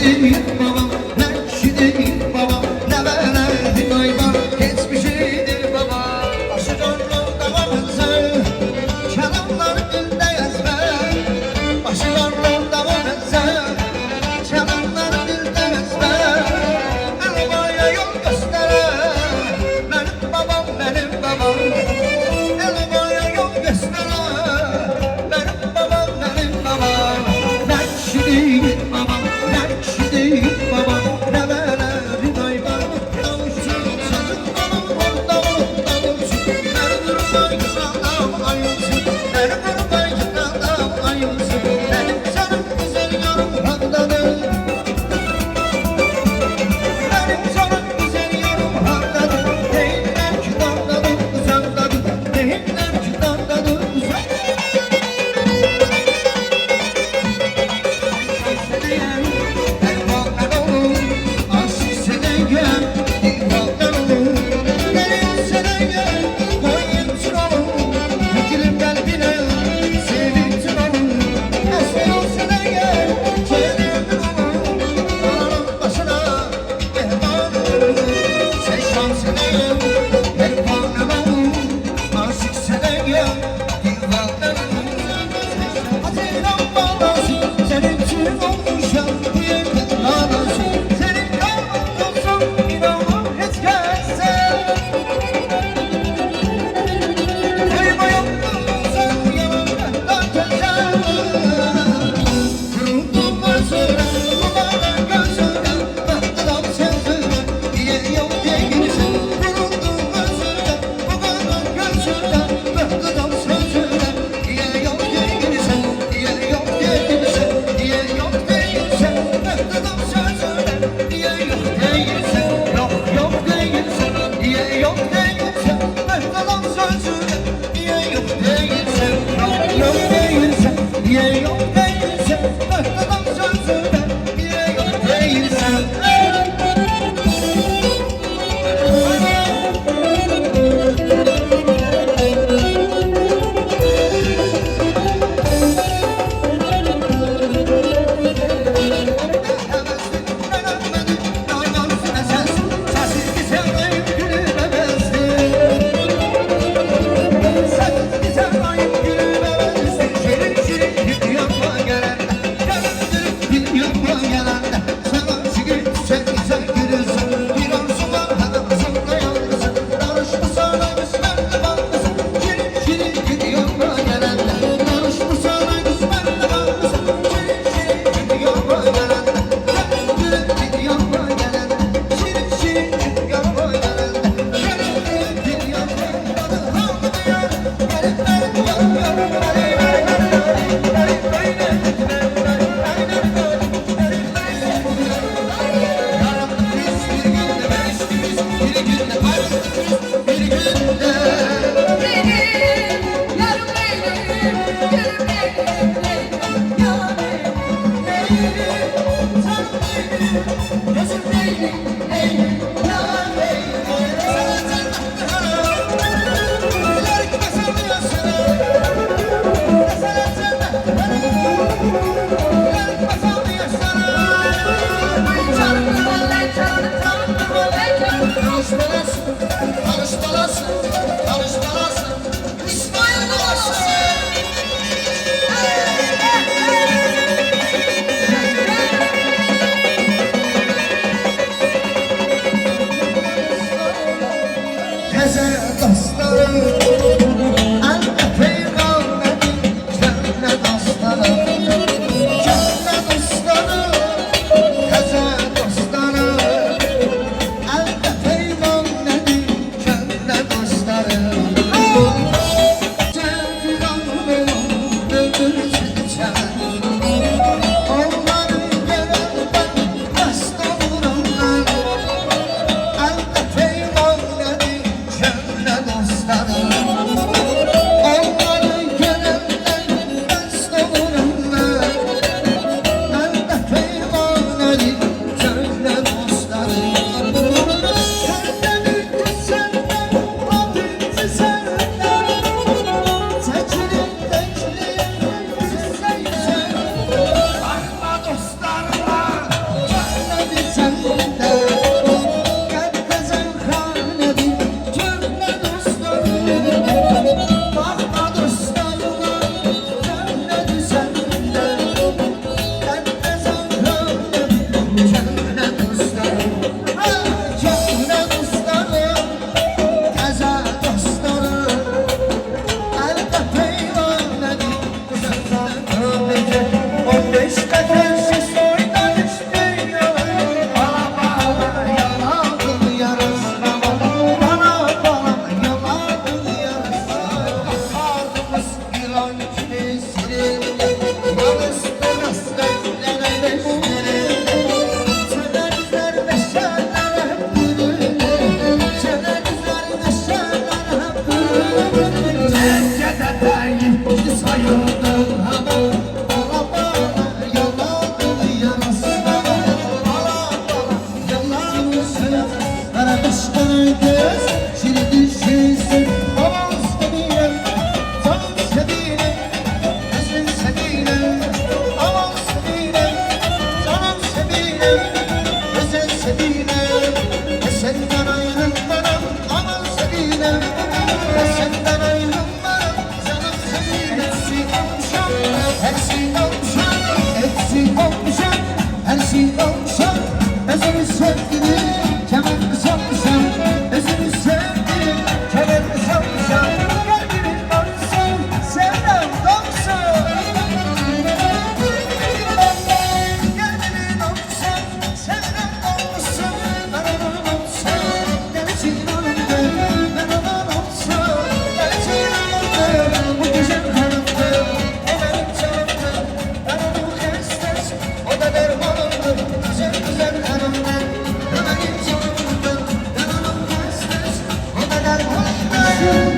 değil babam, Nakşi değil babam, ne verdi hayvan, hiçbir şey değil baba. Başı zorluğunda varınca, çalanlar dilde ezber. Başı zorluğunda varınca, çalanlar dilde ezber. Arabaya yol gösteren, benim babam, benim babam. Arabaya yol gösteren, benim babam, benim babam. Nakşi değil babam, Nakşi değil babam, ne verelim hayvan. Davulcu çocuk babam, davulcu. Benim vurma yıkanam ayılsın, benim vurma yıkanam ayılsın. Benim canım güzel yarım handadır, benim canım güzel yarım handadır. Değiller ki dandadır, uzandadır, değiller ki dandadır, uzandadır. Senin için olmuşam bu yerden ağlasın. Senin kalmak olsam inanmam hiç gelse. Koyma yaptın yalanlardan geçer. Kuruldum gözüne, kumardan gözüne, baktıram sözüne, diye yok değilsin. Kuruldum gözüne, kumardan gözüne, baktıram sözüne, diye yok değilsin, diye yok değilsin. Diye yok değilsin, baktıram sözüne, diye yok değilsin. Yok yok değilsin, diye yok değilsin, baktıram sözüne, diye yok değilsin. Yok yok değilsin, diye yok değilsin, baktıram sözüne, diye yok değilsin. Yapma Canına dostlarım, canına dostlarım, taze dostlarım. Elde peyvanladı, senden ömrümde 15 nefes soydan içti yalan. Bana yalanın yarasına bak, bana yalanın yarasına. Ardımız ilan gibi silindi, yarısına rastlayan beşleri. Çelenizler beşerler hep büründü, çelenizler beşerler hep büründü. Tencede değil sayıldı hemen, bana yalanın yarasına bak, bana yalanın yarasına. Bana başkanı göz, şiridi şişsin, aman sevgilim, canım sevgilim, gözün sevgilim, aman sevgilim, canım sevgilim, gözün sevgilim. Senden ayrılmadım, aman sevgilim, senden ayrılmadım, canım sevgilim. Eksik olmuşam, eksik olmuşam, eksik olmuşam, eksik olmuşam, özünü sevgilim.